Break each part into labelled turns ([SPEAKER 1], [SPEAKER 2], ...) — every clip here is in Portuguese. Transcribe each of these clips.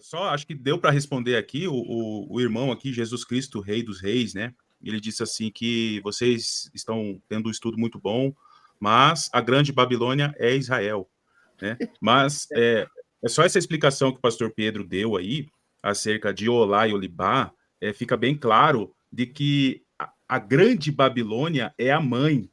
[SPEAKER 1] Só acho que deu para responder aqui o irmão aqui, Jesus Cristo, Rei dos Reis, né? Ele disse assim que vocês estão tendo um estudo muito bom, mas a grande Babilônia é Israel, né? Mas é só essa explicação que o pastor Pedro deu aí, acerca de Olá e Olibá, fica bem claro de que a grande Babilônia é a mãe,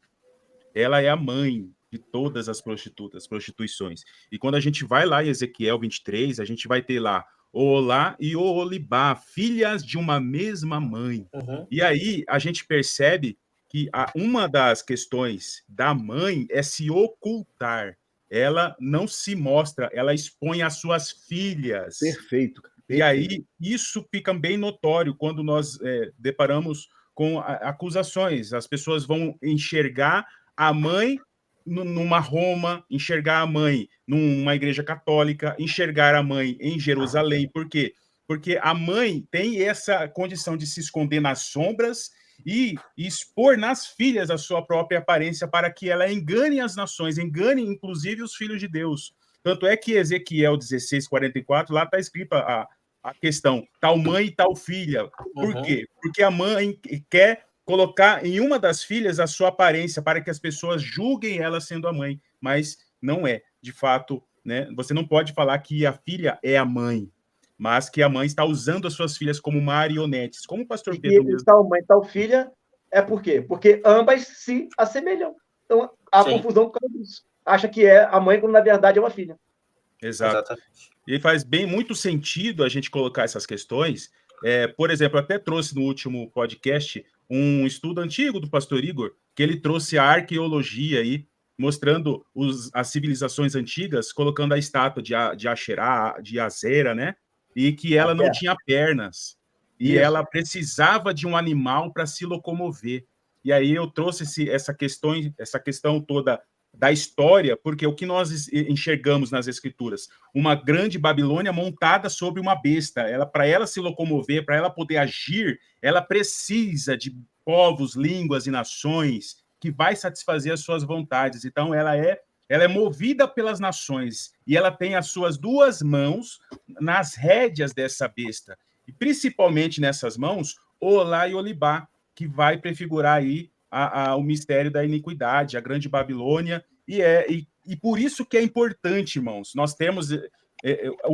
[SPEAKER 1] ela é a mãe de todas as prostitutas, prostituições. E quando a gente vai lá em Ezequiel 23, a gente vai ter lá Olá e Oholibá, filhas de uma mesma mãe.
[SPEAKER 2] Uhum.
[SPEAKER 1] E aí a gente percebe que uma das questões da mãe é se ocultar. Ela não se mostra, ela expõe as suas filhas.
[SPEAKER 3] Perfeito.
[SPEAKER 1] E aí isso fica bem notório quando nós deparamos com acusações. As pessoas vão enxergar a mãe numa Roma, enxergar a mãe numa igreja católica, enxergar a mãe em Jerusalém. Por quê? Porque a mãe tem essa condição de se esconder nas sombras e expor nas filhas a sua própria aparência para que ela engane as nações, engane inclusive os filhos de Deus. Tanto é que Ezequiel 16:44, lá está escrita a questão, tal mãe e tal filha. Por quê? Porque a mãe quer colocar em uma das filhas a sua aparência para que as pessoas julguem ela sendo a mãe, mas não é, de fato, né? Você não pode falar que a filha é a mãe, mas que a mãe está usando as suas filhas como marionetes, como o pastor Pedro mesmo.
[SPEAKER 3] Tal mãe, tal filha, é por quê? Porque ambas se assemelham. Então, há confusão por causa disso. Acha que é a mãe, quando na verdade é uma filha.
[SPEAKER 1] Exato. Exatamente. E faz muito sentido a gente colocar essas questões. Por exemplo, eu até trouxe no último podcast um estudo antigo do pastor Igor, que ele trouxe a arqueologia aí, mostrando as civilizações antigas, colocando a estátua de Asherá, de Azera, né? E que ela não tinha pernas. E ela precisava de um animal para se locomover. E aí eu trouxe essa questão toda da história, porque o que nós enxergamos nas escrituras, uma grande Babilônia montada sobre uma besta, para ela se locomover, para ela poder agir, ela precisa de povos, línguas e nações que vai satisfazer as suas vontades. Então ela é movida pelas nações e ela tem as suas duas mãos nas rédeas dessa besta, e principalmente nessas mãos, Olá e Olibá, que vai prefigurar aí o mistério da iniquidade, a grande Babilônia, e por isso que é importante, irmãos, nós temos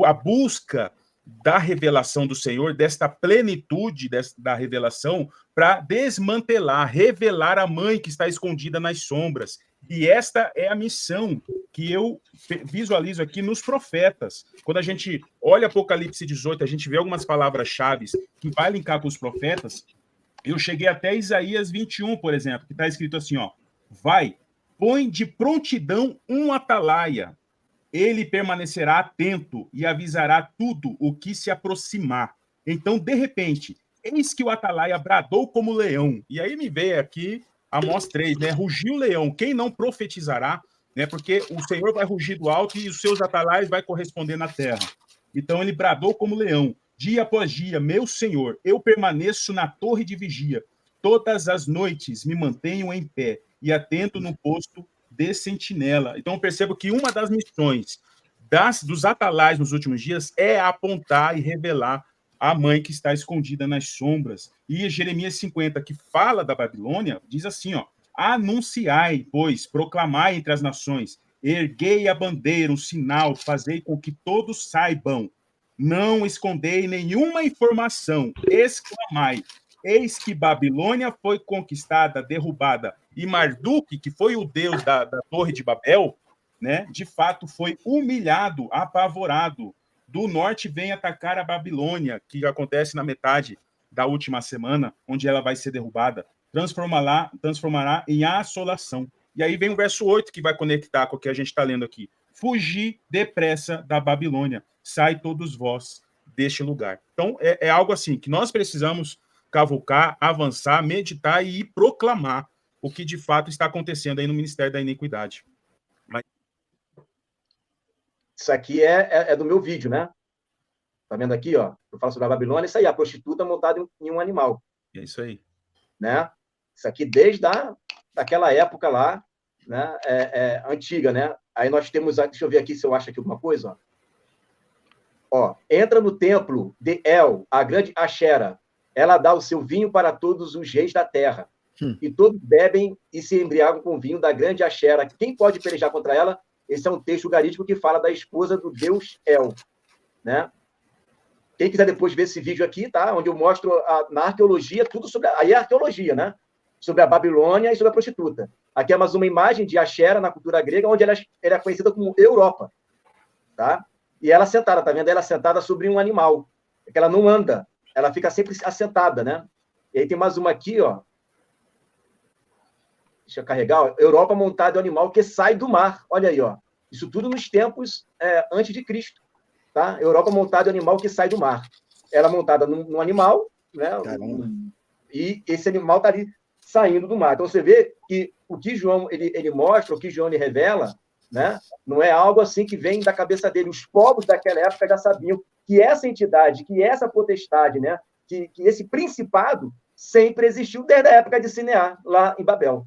[SPEAKER 1] a busca da revelação do Senhor, desta plenitude da revelação, para desmantelar, revelar a mãe que está escondida nas sombras. E esta é a missão que eu visualizo aqui nos profetas. Quando a gente olha Apocalipse 18, a gente vê algumas palavras-chave que vai linkar com os profetas. Eu cheguei até Isaías 21, por exemplo, que está escrito assim, ó, vai, põe de prontidão um atalaia, ele permanecerá atento e avisará tudo o que se aproximar. Então, de repente, eis que o atalaia bradou como leão. E aí me veio aqui Amós 3, né? Rugiu o leão, quem não profetizará, né? Porque o Senhor vai rugir do alto e os seus atalaias vai corresponder na terra. Então, ele bradou como leão. Dia após dia, meu Senhor, eu permaneço na torre de vigia. Todas as noites me mantenho em pé e atento no posto de sentinela. Então, eu percebo que uma das missões dos atalais nos últimos dias é apontar e revelar a mãe que está escondida nas sombras. E Jeremias 50, que fala da Babilônia, diz assim, ó, anunciai, pois, proclamai entre as nações, erguei a bandeira, um sinal, fazei com que todos saibam, não escondei nenhuma informação, exclamai, eis que Babilônia foi conquistada, derrubada, e Marduk, que foi o deus da Torre de Babel, né, de fato foi humilhado, apavorado. Do norte vem atacar a Babilônia, que acontece na metade da última semana, onde ela vai ser derrubada, transformará em assolação. E aí vem o verso 8, que vai conectar com o que a gente está lendo aqui. Fugir depressa da Babilônia, sai todos vós deste lugar. Então, é algo assim, que nós precisamos cavucar, avançar, meditar e proclamar o que de fato está acontecendo aí no Ministério da Iniquidade.
[SPEAKER 3] Isso aqui é do meu vídeo, né? Tá vendo aqui, ó? Eu falo sobre a Babilônia, isso aí, a prostituta montada em um animal.
[SPEAKER 1] É isso aí.
[SPEAKER 3] Né? Isso aqui desde daquela época lá, né? Antiga, né? Aí nós temos, deixa eu ver aqui se eu acho aqui alguma coisa, ó. Ó, entra no templo de El, a grande Axera. Ela dá o seu vinho para todos os reis da terra. E todos bebem e se embriagam com o vinho da grande Axera. Quem pode pelejar contra ela? Esse é um texto garídico que fala da esposa do deus El, né? Quem quiser depois ver esse vídeo aqui, tá? Onde eu mostro na arqueologia tudo sobre... Aí é arqueologia, né? Sobre a Babilônia e sobre a prostituta. Aqui é mais uma imagem de Axera na cultura grega, onde ela é conhecida como Europa, tá? E ela sentada, tá vendo? Ela sentada sobre um animal. É que ela não anda, ela fica sempre assentada, né? E aí tem mais uma aqui, ó. Deixa eu carregar, ó. Europa montada é um animal que sai do mar. Olha aí, ó. Isso tudo nos tempos antes de Cristo, tá? Europa montada é um animal que sai do mar. Ela montada num animal, né? E esse animal está ali saindo do mar. Então você vê que o que João ele mostra, o que João ele revela, né? Não é algo assim que vem da cabeça dele. Os povos daquela época já sabiam que essa entidade, que essa potestade, né? Que esse principado sempre existiu desde a época de Sinear, lá em Babel.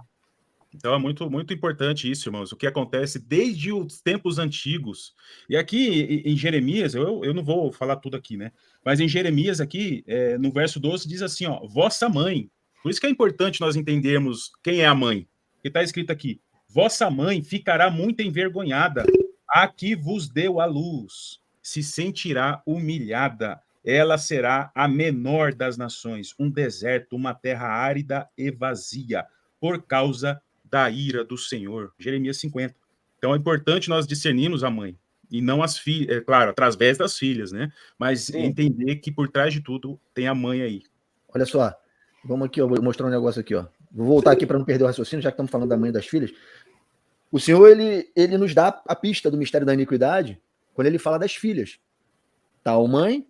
[SPEAKER 1] Então é muito, muito importante isso, irmãos, o que acontece desde os tempos antigos. E aqui em Jeremias, eu não vou falar tudo aqui, né? Mas em Jeremias aqui, no verso 12, diz assim, ó, vossa mãe. Por isso que é importante nós entendermos quem é a mãe. Que está escrito aqui, vossa mãe ficará muito envergonhada, a que vos deu a luz, se sentirá humilhada. Ela será a menor das nações, um deserto, uma terra árida e vazia, por causa da ira do Senhor. Jeremias 50. Então é importante nós discernirmos a mãe, e não as filhas, claro, através das filhas, né? Mas sim, entender que por trás de tudo tem a mãe aí.
[SPEAKER 2] Olha só, vamos aqui, ó, vou mostrar um negócio aqui, ó. Vou voltar aqui para não perder o raciocínio, já que estamos falando da mãe e das filhas. O Senhor, ele nos dá a pista do mistério da iniquidade quando ele fala das filhas. Tal mãe,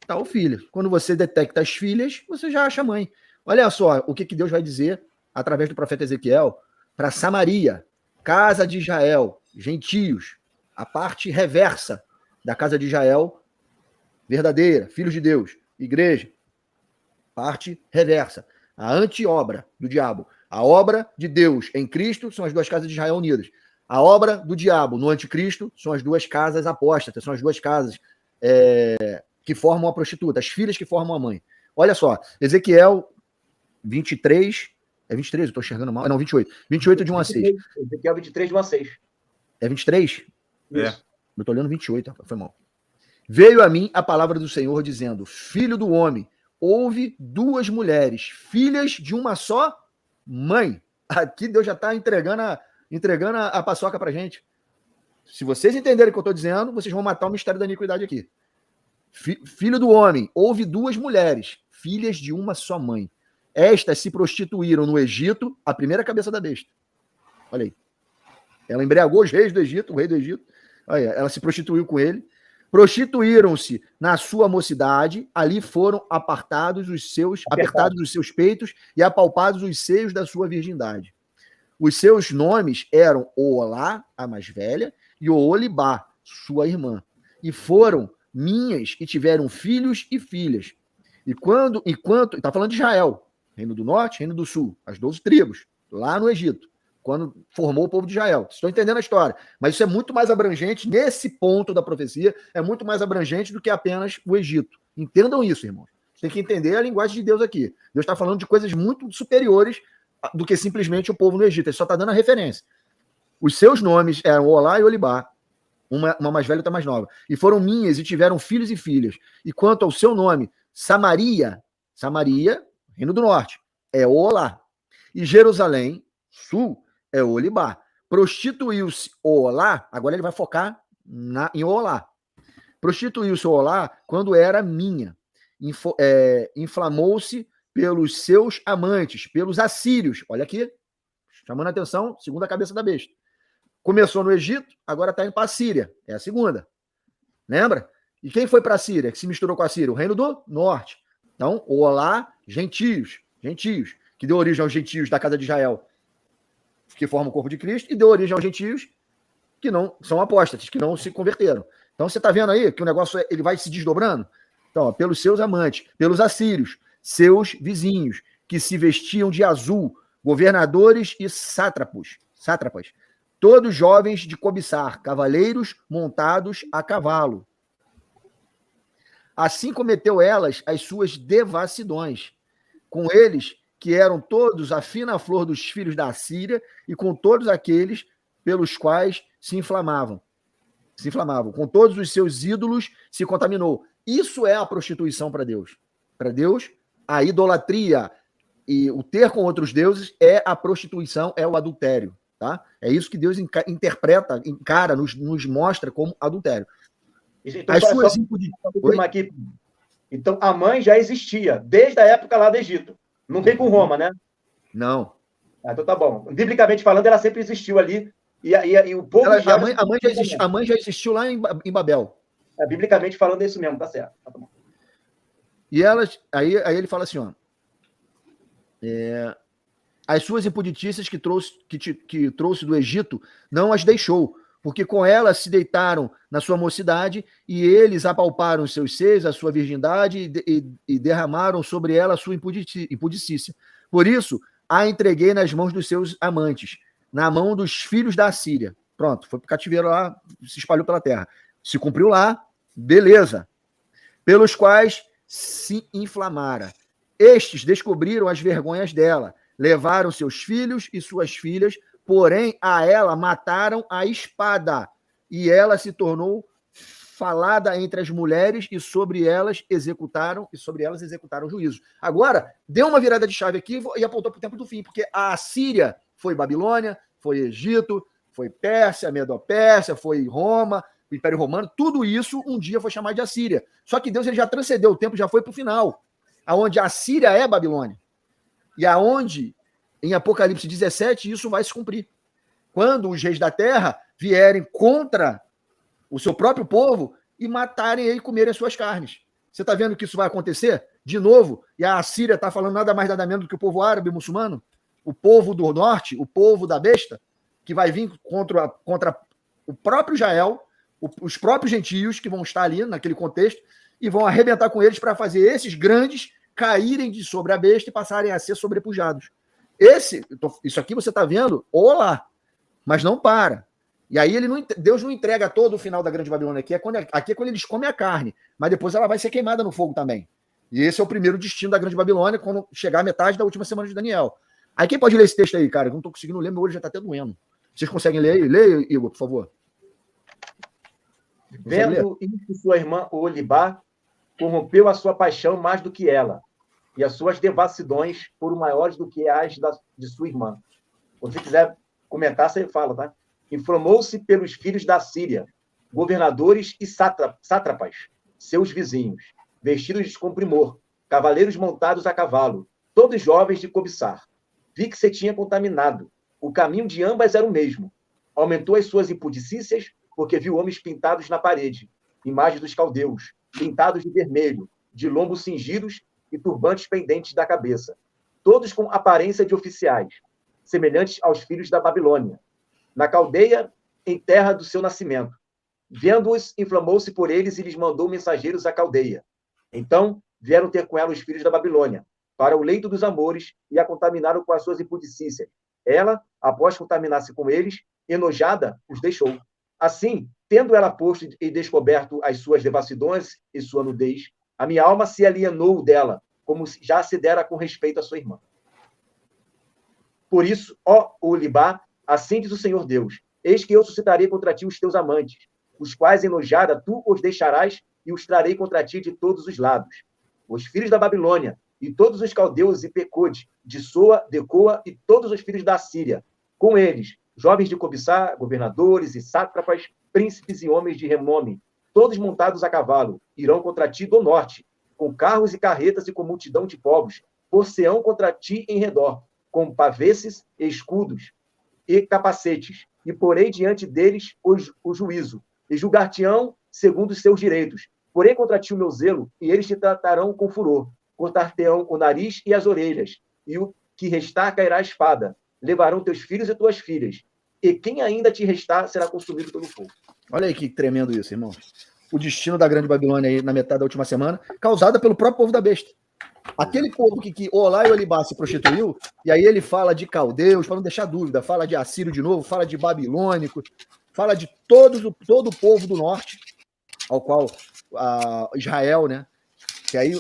[SPEAKER 2] tal filha. Quando você detecta as filhas, você já acha a mãe. Olha só o que Deus vai dizer através do profeta Ezequiel para Samaria, casa de Israel, gentios, a parte reversa da casa de Israel, verdadeira, filhos de Deus, igreja, parte reversa, a anti-obra do diabo. A obra de Deus em Cristo são as duas casas de Israel unidas. A obra do diabo no anticristo são as duas casas apóstatas, são as duas casas que formam a prostituta, as filhas que formam a mãe. Olha só, Ezequiel 23... É 23? Eu estou enxergando mal. Não, 28. 28 de 1 a 6.
[SPEAKER 3] Ezequiel 23 de 1 a 6.
[SPEAKER 2] É 23?
[SPEAKER 3] É.
[SPEAKER 2] Eu estou olhando 28, foi mal. Veio a mim a palavra do Senhor dizendo, filho do homem, houve duas mulheres, filhas de uma só mãe. Aqui Deus já está entregando a paçoca para gente. Se vocês entenderem o que eu estou dizendo, vocês vão matar o mistério da iniquidade aqui. Filho do homem, houve duas mulheres, filhas de uma só mãe. Estas se prostituíram no Egito, a primeira cabeça da besta. Olha aí. Ela embriagou os reis do Egito, o rei do Egito. Olha, ela se prostituiu com ele. Prostituíram-se na sua mocidade, ali foram apertados os seus peitos e apalpados os seios da sua virgindade. Os seus nomes eram Oolá, a mais velha, e Oolibá, sua irmã. E foram minhas e tiveram filhos e filhas. Enquanto está falando de Israel, Reino do Norte, Reino do Sul, as 12 tribos, lá no Egito, quando formou o povo de Israel. Vocês estão entendendo a história. Mas isso é muito mais abrangente, nesse ponto da profecia, é muito mais abrangente do que apenas o Egito. Entendam isso, irmãos. Tem que entender a linguagem de Deus aqui. Deus está falando de coisas muito superiores do que simplesmente o povo no Egito. Ele só está dando a referência. Os seus nomes eram Olá e Olibá, uma mais velha e outra mais nova. E foram minhas e tiveram filhos e filhas. E quanto ao seu nome, Samaria, Reino do Norte, é Olá. E Jerusalém, Sul, é Olibá. Prostituiu-se Olá, agora ele vai focar em Olá. Prostituiu-se Olá quando era minha. Inflamou-se pelos seus amantes, pelos assírios. Olha aqui, chamando a atenção, segunda cabeça da besta. Começou no Egito, agora está indo para a Síria. É a segunda. Lembra? E quem foi para a Síria, que se misturou com a Síria? O Reino do Norte. Então, Olá, gentios, que deu origem aos gentios da casa de Israel, que formam o corpo de Cristo, e deu origem aos gentios que não são apóstatas, que não se converteram. Então, você está vendo aí que o negócio ele vai se desdobrando? Então, ó, pelos seus amantes, pelos assírios, seus vizinhos, que se vestiam de azul, governadores e sátrapas, todos jovens de cobiçar, cavaleiros montados a cavalo. Assim cometeu elas as suas devassidões, com eles que eram todos a fina flor dos filhos da Síria, e com todos aqueles pelos quais se inflamavam, com todos os seus ídolos se contaminou. Isso é a prostituição para Deus. Para Deus, a idolatria e o ter com outros deuses é a prostituição, é o adultério. Tá? É isso que Deus interpreta, encara, nos mostra como adultério.
[SPEAKER 3] Então, aqui. Então, a mãe já existia, desde a época lá do Egito. Não vem com Roma, né?
[SPEAKER 2] Não.
[SPEAKER 3] Então tá bom. Biblicamente falando, ela sempre existiu ali. E o povo.
[SPEAKER 2] A mãe já existiu lá em Babel.
[SPEAKER 3] Biblicamente falando, é isso mesmo, tá certo. Tá bom.
[SPEAKER 2] E elas. Aí ele fala assim, ó. As suas impuditícias que trouxe do Egito não as deixou, porque com elas se deitaram na sua mocidade, e eles apalparam os seus seios, a sua virgindade, e derramaram sobre ela a sua impudicícia. Por isso, a entreguei nas mãos dos seus amantes, na mão dos filhos da Síria. Pronto, foi para o cativeiro lá, se espalhou pela terra. Se cumpriu lá, beleza. Pelos quais se inflamara. Estes descobriram as vergonhas dela, levaram seus filhos e suas filhas, porém a ela mataram a espada, e ela se tornou falada entre as mulheres, e sobre elas executaram juízo. Agora, deu uma virada de chave aqui e apontou para o tempo do fim, porque a Síria foi Babilônia, foi Egito, foi Pérsia, Medo-Pérsia, foi Roma, o Império Romano, tudo isso um dia foi chamado de Assíria. Só que Deus ele já transcendeu o tempo, já foi para o final, aonde a Síria é Babilônia. E aonde, em Apocalipse 17, isso vai se cumprir. Quando os reis da terra vierem contra o seu próprio povo e matarem e comerem as suas carnes. Você está vendo que isso vai acontecer? De novo, e a Síria está falando nada mais nada menos do que o povo árabe muçulmano, o povo do norte, o povo da besta, que vai vir contra o próprio Israel, os próprios gentios que vão estar ali naquele contexto e vão arrebentar com eles para fazer esses grandes caírem de sobre a besta e passarem a ser sobrepujados. Isso aqui você está vendo, olá, mas não para. E aí Deus não entrega todo o final da Grande Babilônia. Aqui é quando eles comem a carne, mas depois ela vai ser queimada no fogo também. E esse é o primeiro destino da Grande Babilônia, quando chegar a metade da última semana de Daniel. Aí quem pode ler esse texto aí, cara? Eu não estou conseguindo ler, meu olho já está até doendo. Vocês conseguem ler aí? Leia, Igor, por favor.
[SPEAKER 3] Vendo isso, sua irmã Olibá corrompeu a sua paixão mais do que ela, e as suas devassidões foram maiores do que as de sua irmã. Se você quiser comentar, você fala, tá? Inflamou-se pelos filhos da Síria, governadores e sátrapas, seus vizinhos, vestidos com primor, cavaleiros montados a cavalo, todos jovens de cobiçar. Vi que se tinha contaminado. O caminho de ambas era o mesmo. Aumentou as suas impudicícias, porque viu homens pintados na parede, imagens dos caldeus, pintados de vermelho, de lombos cingidos e turbantes pendentes da cabeça, todos com aparência de oficiais, semelhantes aos filhos da Babilônia. Na Caldeia, em terra do seu nascimento. Vendo-os, inflamou-se por eles e lhes mandou mensageiros à Caldeia. Então, vieram ter com ela os filhos da Babilônia, para o leito dos amores, e a contaminaram com as suas impudicícias. Ela, após contaminar-se com eles, enojada, os deixou. Assim, tendo ela posto e descoberto as suas devassidões e sua nudez, a minha alma se alienou dela, como já se dera com respeito à sua irmã. Por isso, ó Olibá, assim diz o Senhor Deus, eis que eu suscitarei contra ti os teus amantes, os quais, enojada, tu os deixarás e os trarei contra ti de todos os lados. Os filhos da Babilônia, e todos os caldeus e Pecode, de Soa, Decoa, e todos os filhos da Síria, com eles, jovens de cobiçar, governadores e sátrapas, príncipes e homens de renome, todos montados a cavalo, irão contra ti do norte, com carros e carretas e com multidão de povos, por-se-ão contra ti em redor, com paveses, escudos e capacetes, e porei diante deles o juízo, e julgar-te-ão segundo os seus direitos. Porém contra ti o meu zelo, e eles te tratarão com furor, cortar-te-ão o nariz e as orelhas, e o que restar cairá a espada, levarão teus filhos e tuas filhas, e quem ainda te restar será consumido pelo fogo.
[SPEAKER 2] Olha aí que tremendo isso, irmão. O destino da Grande Babilônia aí na metade da última semana, causada pelo próprio povo da besta. Aquele povo que Olá e Olibá se prostituiu, e aí ele fala de caldeus, para não deixar dúvida, fala de assírio de novo, fala de babilônico, fala de todo o povo do norte, ao qual Israel, né? Que aí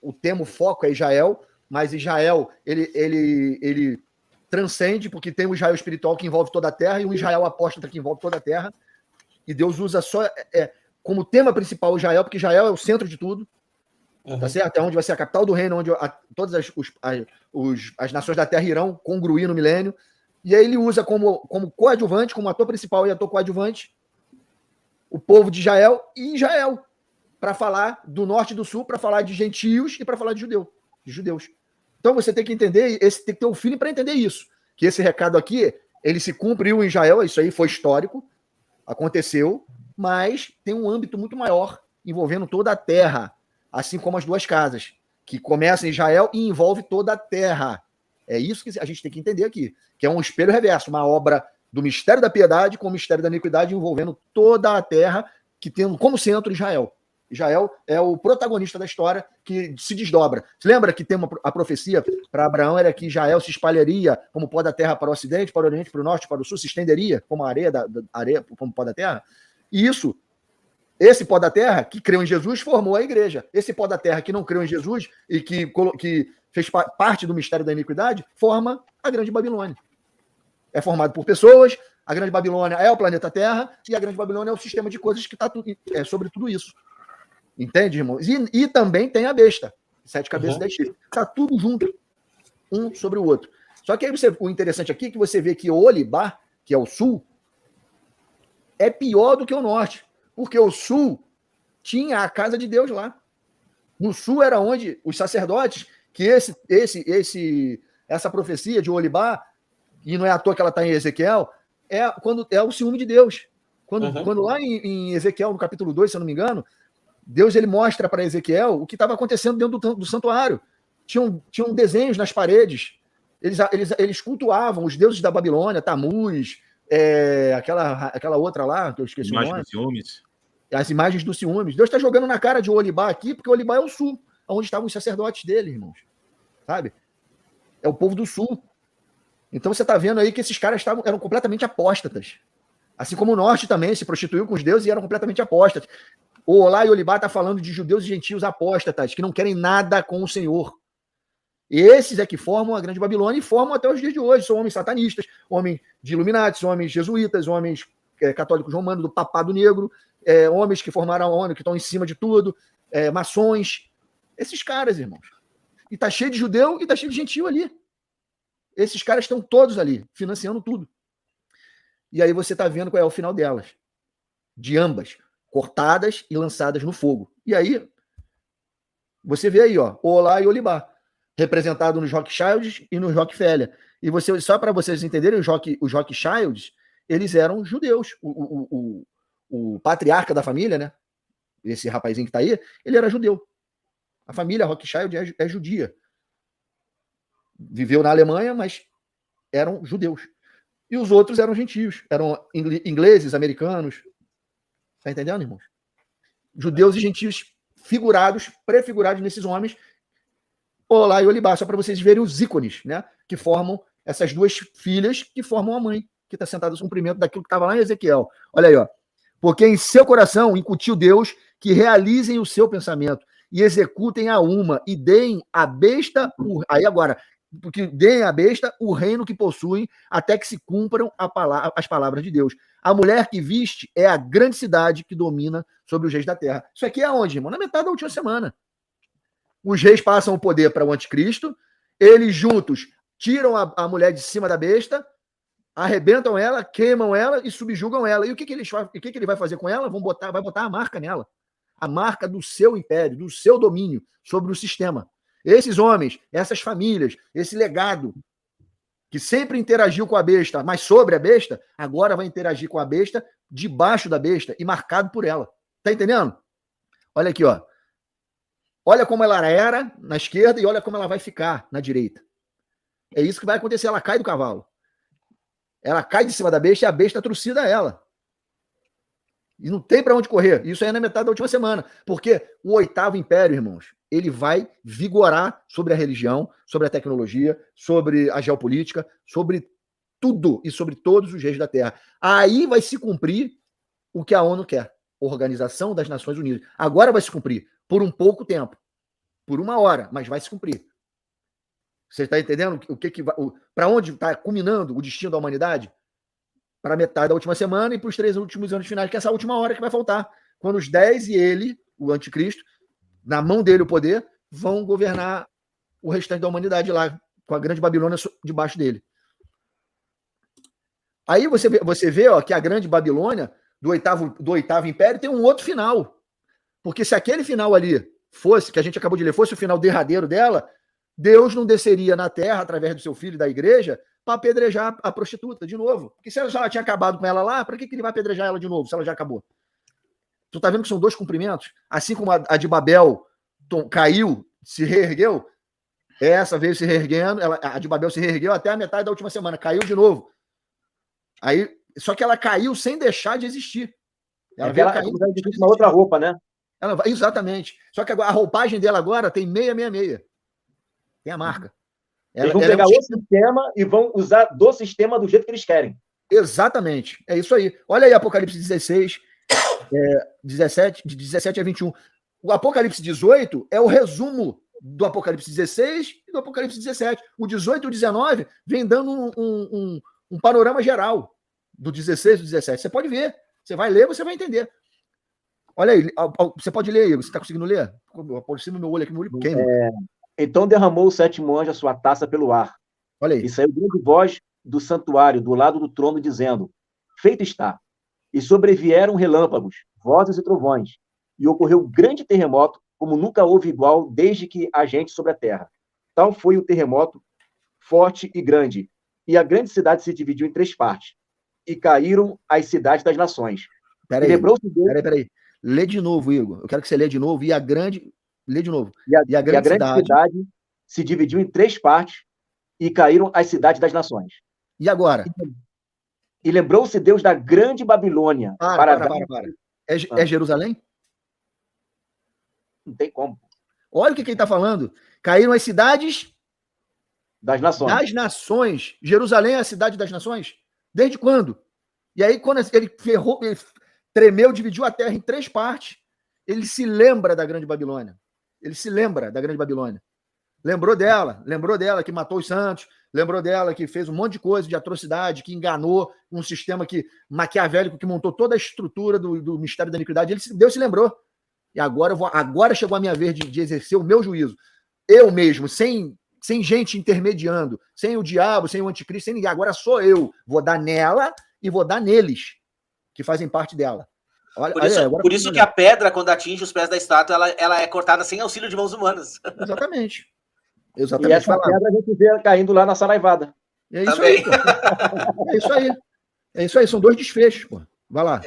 [SPEAKER 2] o tema, o foco é Israel, mas Israel, ele transcende, porque tem o Israel espiritual que envolve toda a terra e o Israel apóstata que envolve toda a terra. E Deus usa só como tema principal Israel, porque Israel é o centro de tudo. Tá certo? É onde vai ser a capital do reino, onde todas as nações da terra irão congruir no milênio. E aí ele usa como coadjuvante, como ator principal e ator coadjuvante, o povo de Israel e Israel, para falar do norte e do sul, para falar de gentios e para falar de judeus. Então você tem que entender, tem que ter um feeling para entender isso. Que esse recado aqui, ele se cumpriu em Israel, isso aí foi histórico, aconteceu, mas tem um âmbito muito maior envolvendo toda a terra, assim como as duas casas, que começa em Israel e envolve toda a terra. É isso que a gente tem que entender aqui, que é um espelho reverso, uma obra do mistério da piedade com o mistério da iniquidade envolvendo toda a terra, que tem como centro Israel. Israel é o protagonista da história que se desdobra. Você lembra que tem a profecia para Abraão era que Israel se espalharia como pó da terra para o ocidente, para o oriente, para o norte, para o sul, se estenderia como a areia areia, como pó da terra? E esse pó da terra que creu em Jesus formou a igreja. Esse pó da terra que não creu em Jesus e que fez parte do mistério da iniquidade forma a Grande Babilônia. É formado por pessoas, a Grande Babilônia é o planeta Terra e a Grande Babilônia é o sistema de coisas que está sobre tudo isso. Entende, irmão? E também tem a besta, 7 cabeças e 10 chifres. Está tudo junto, um sobre o outro. Só que aí o interessante aqui é que você vê que Olibá, que é o sul, é pior do que o norte. Porque o sul tinha a casa de Deus lá. No sul era onde os sacerdotes, que essa profecia de Olibá, e não é à toa que ela está em Ezequiel, é o ciúme de Deus. Quando lá em Ezequiel, no capítulo 2, se eu não me engano, Deus ele mostra para Ezequiel o que estava acontecendo dentro do santuário. Tinham desenhos nas paredes. Eles cultuavam os deuses da Babilônia, Tamuz, aquela outra lá, que eu esqueci o nome.
[SPEAKER 1] Dos ciúmes.
[SPEAKER 2] As imagens dos ciúmes. Deus está jogando na cara de Olibá aqui, porque Olibá é o sul, onde estavam os sacerdotes dele, irmãos. Sabe? É o povo do sul. Então você está vendo aí que esses caras eram completamente apóstatas. Assim como o norte também se prostituiu com os deuses e eram completamente apóstatas. O Olá e Olibá está falando de judeus e gentios apóstatas, que não querem nada com o Senhor. Esses é que formam a Grande Babilônia e formam até os dias de hoje. São homens satanistas, homens de Illuminati, homens jesuítas, homens católicos romanos, do Papado Negro, homens que formaram a ONU, que estão em cima de tudo, maçons. Esses caras, irmãos. E tá cheio de judeu e tá cheio de gentio ali. Esses caras estão todos ali, financiando tudo. E aí você tá vendo qual é o final delas. De ambas. Cortadas e lançadas no fogo. E aí, você vê aí, ó, Olá e Olibá, representado nos Rothschilds e nos Rockefeller. E só para vocês entenderem, os Rothschilds, eles eram judeus. O patriarca da família, né? Esse rapazinho que tá aí, ele era judeu. A família Rothschild é judia. Viveu na Alemanha, mas eram judeus. E os outros eram gentios. Eram ingleses, americanos. Tá entendendo, irmãos? Judeus e gentios prefigurados nesses homens. Olá e Olibá, só para vocês verem os ícones, né? Que formam essas duas filhas que formam a mãe, que está sentada no cumprimento daquilo que estava lá em Ezequiel. Olha aí, ó. Porque em seu coração incutiu Deus que realizem o seu pensamento e executem a uma e deem à besta, aí agora, porque deem à besta o reino que possuem até que se cumpram as palavras de Deus. A mulher que viste é a grande cidade que domina sobre os reis da terra. Isso aqui é onde, irmão? Na metade da última semana. Os reis passam o poder para o anticristo, eles juntos tiram a mulher de cima da besta, arrebentam ela, queimam ela e subjugam ela. E o que ele vai fazer com ela? Vai botar a marca nela. A marca do seu império, do seu domínio sobre o sistema. Esses homens, essas famílias, esse legado que sempre interagiu com a besta, mas sobre a besta, agora vai interagir com a besta, debaixo da besta e marcado por ela. Tá entendendo? Olha aqui, ó. Olha como ela era na esquerda e olha como ela vai ficar na direita. É isso que vai acontecer. Ela cai do cavalo. Ela cai de cima da besta e a besta trucida ela. E não tem para onde correr. Isso aí é na metade da última semana. Porque o oitavo império, irmãos, ele vai vigorar sobre a religião, sobre a tecnologia, sobre a geopolítica, sobre tudo e sobre todos os reis da Terra. Aí vai se cumprir o que a ONU quer. Organização das Nações Unidas. Agora vai se cumprir, por um pouco tempo, por 1 hora, mas vai se cumprir. Você está entendendo para onde está culminando o destino da humanidade? Para a metade da última semana e para os 3 últimos anos finais, que é essa última hora que vai faltar. Quando os 10 e ele, o anticristo, na mão dele o poder, vão governar o restante da humanidade lá, com a grande Babilônia debaixo dele. Aí você vê ó, que a grande Babilônia, do oitavo império, tem um outro final. Porque se aquele final ali fosse, que a gente acabou de ler, fosse o final derradeiro dela, Deus não desceria na terra, através do seu filho e da igreja, para apedrejar a prostituta de novo. Porque se ela já tinha acabado com ela lá, para que ele vai apedrejar ela de novo, se ela já acabou? Tu tá vendo que são 2 cumprimentos? Assim como a de Babel caiu, se reergueu, essa veio se reerguendo, a de Babel se reergueu até a metade da última semana, caiu de novo. Aí, só que ela caiu sem deixar de existir. Ela veio caindo
[SPEAKER 3] de uma outra roupa, né?
[SPEAKER 2] Exatamente. Só que a roupagem dela agora tem 666. Tem a marca.
[SPEAKER 3] Eles vão pegar o sistema e vão usar do sistema do jeito que eles querem.
[SPEAKER 2] Exatamente. É isso aí. Olha aí Apocalipse 16, 17, de 17 a 21. O Apocalipse 18 é o resumo do Apocalipse 16 e do Apocalipse 17. O 18 e o 19 vem dando um panorama geral do 16 e do 17. Você pode ver. Você vai ler, você vai entender. Olha aí. Você pode ler aí. Você está conseguindo ler? Eu aproximo meu olho aqui, meu olho queima.
[SPEAKER 3] Então derramou o 7º anjo a sua taça pelo ar.
[SPEAKER 2] Olha aí.
[SPEAKER 3] E saiu grande voz do santuário, do lado do trono, dizendo: feito está. E sobrevieram relâmpagos, vozes e trovões. E ocorreu grande terremoto, como nunca houve igual desde que há gente sobre a terra. Tal foi o terremoto, forte e grande. E a grande cidade se dividiu em 3 partes. E caíram as cidades das nações.
[SPEAKER 2] Peraí. Lê de novo, Igor. Eu quero que você lê de novo. E a grande... Lê de novo.
[SPEAKER 3] E a grande cidade se dividiu em 3 partes e caíram as cidades das nações.
[SPEAKER 2] E agora?
[SPEAKER 3] E lembrou-se Deus da grande Babilônia.
[SPEAKER 2] Para. É Jerusalém?
[SPEAKER 3] Não tem como.
[SPEAKER 2] Olha o que ele está falando. Caíram as cidades
[SPEAKER 3] das nações.
[SPEAKER 2] Das nações. Jerusalém é a cidade das nações? Desde quando? E aí, quando ele tremeu, dividiu a terra em 3 partes, ele se lembra da grande Babilônia. Lembrou dela que matou os santos, lembrou dela que fez um monte de coisa, de atrocidade, que enganou um sistema maquiavélico que montou toda a estrutura do mistério da iniquidade. Deus se lembrou. E agora chegou a minha vez de exercer o meu juízo. Eu mesmo, sem gente intermediando, sem o diabo, sem o anticristo, sem ninguém. Agora sou eu. Vou dar nela e vou dar neles, que fazem parte dela.
[SPEAKER 4] Por isso que a pedra, quando atinge os pés da estátua, ela é cortada sem auxílio de mãos humanas.
[SPEAKER 2] Exatamente.
[SPEAKER 3] E essa pedra a gente vê caindo lá na Saraivada.
[SPEAKER 2] É isso aí, pô. É isso aí. São 2 desfechos, pô. Vai lá.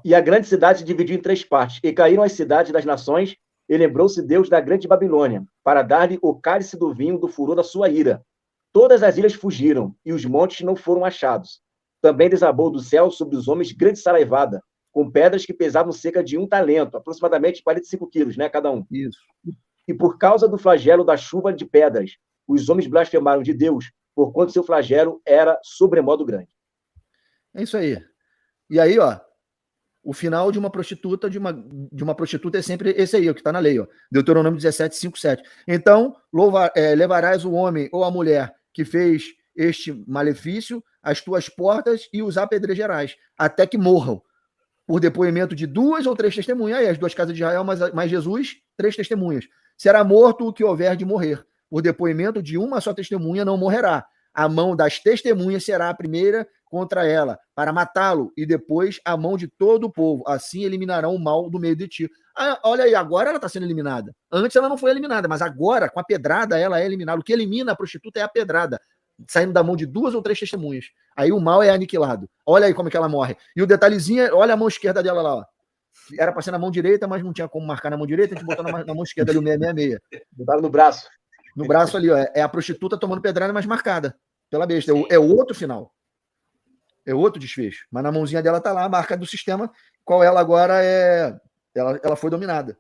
[SPEAKER 3] E a grande cidade se dividiu em 3 partes. E caíram as cidades das nações, e lembrou-se Deus da grande Babilônia, para dar-lhe o cálice do vinho do furor da sua ira. Todas as ilhas fugiram, e os montes não foram achados. Também desabou do céu sobre os homens grande saraivada, com pedras que pesavam cerca de 1 talento, aproximadamente 45 quilos, né, cada um.
[SPEAKER 2] Isso.
[SPEAKER 3] E por causa do flagelo da chuva de pedras, os homens blasfemaram de Deus, porquanto seu flagelo era sobremodo grande.
[SPEAKER 2] É isso aí. E aí, o final de uma prostituta, de uma prostituta é sempre esse aí, o que está na lei, Deuteronômio 17, 5, 7. Então, levarás o homem ou a mulher que fez este malefício às tuas portas e os apedrejarás, até que morram, por depoimento de 2 ou 3 testemunhas. Aí, as 2 casas de Israel, mais Jesus, 3 testemunhas. Será morto o que houver de morrer. Por depoimento de uma só testemunha não morrerá. A mão das testemunhas será a primeira contra ela, para matá-lo, e depois a mão de todo o povo. Assim eliminarão o mal do meio de ti. Olha aí, agora ela está sendo eliminada. Antes ela não foi eliminada, mas agora, com a pedrada, ela é eliminada. O que elimina a prostituta é a pedrada, saindo da mão de 2 ou 3 testemunhas. Aí o mal é aniquilado. Olha aí como é que ela morre. E o detalhezinho, olha a mão esquerda dela lá, Era para ser na mão direita, mas não tinha como marcar na mão direita, a gente botou na mão esquerda ali o 666.
[SPEAKER 3] Botaram no braço.
[SPEAKER 2] No braço ali, é a prostituta tomando pedrada, mas marcada pela besta. É outro final. É outro desfecho. Mas na mãozinha dela tá lá a marca do sistema, qual ela agora é. Ela foi dominada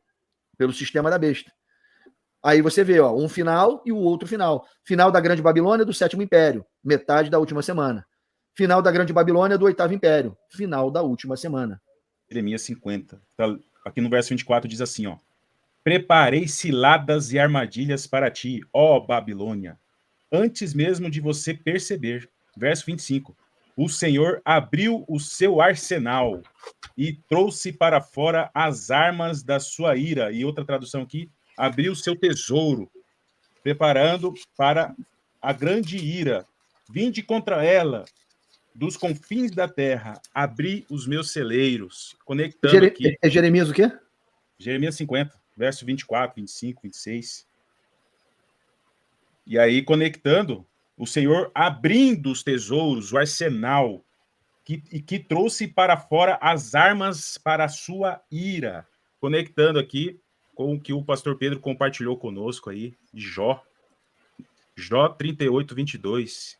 [SPEAKER 2] pelo sistema da besta. Aí você vê, um final e o outro final. Final da Grande Babilônia do 7º Império, metade da última semana. Final da Grande Babilônia do 8º Império, final da última semana.
[SPEAKER 1] Jeremias 50. Aqui no verso 24 diz assim, ó. Preparei ciladas e armadilhas para ti, ó Babilônia, antes mesmo de você perceber. Verso 25. O Senhor abriu o seu arsenal e trouxe para fora as armas da sua ira. E outra tradução aqui, abriu o seu tesouro, preparando para a grande ira. Vinde contra ela, dos confins da terra, abri os meus celeiros. Conectando aqui.
[SPEAKER 2] É Jeremias o quê?
[SPEAKER 1] Jeremias 50, verso 24, 25, 26. E aí, conectando, o Senhor abrindo os tesouros, o arsenal, que trouxe para fora as armas para a sua ira. Conectando aqui com o que o pastor Pedro compartilhou conosco aí, de Jó. Jó 38, 22,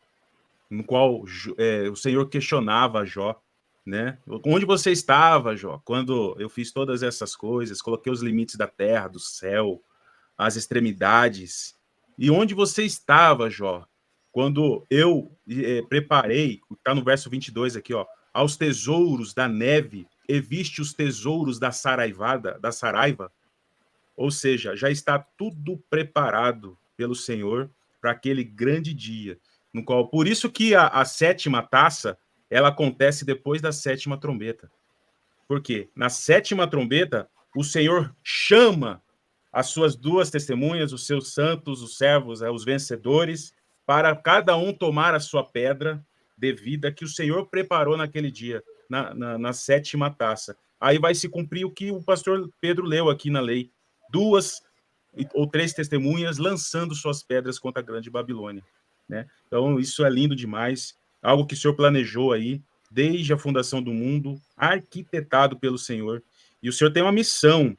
[SPEAKER 1] no qual o Senhor questionava Jó, né? Onde você estava, Jó, quando eu fiz todas essas coisas, coloquei os limites da terra, do céu, as extremidades, e onde você estava, Jó, quando eu preparei, está no verso 22 aqui, ó, aos tesouros da neve, e viste os tesouros da saraiva, ou seja, já está tudo preparado pelo Senhor para aquele grande dia, no qual, por isso que a sétima taça, ela acontece depois da sétima trombeta. Por quê? Na sétima trombeta, o Senhor chama as suas duas testemunhas, os seus santos, os servos, os vencedores, para cada um tomar a sua pedra devida que o Senhor preparou naquele dia, na sétima taça. Aí vai se cumprir o que o pastor Pedro leu aqui na lei. 2 ou 3 testemunhas lançando suas pedras contra a grande Babilônia, né? Então, isso é lindo demais, algo que o Senhor planejou aí, desde a fundação do mundo, arquitetado pelo Senhor. E o Senhor tem uma missão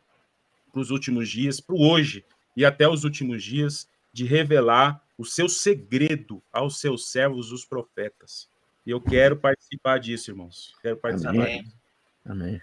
[SPEAKER 1] para os últimos dias, para o hoje e até os últimos dias, de revelar o seu segredo aos seus servos, os profetas. E eu quero participar disso, irmãos. Quero participar disso.
[SPEAKER 2] Amém.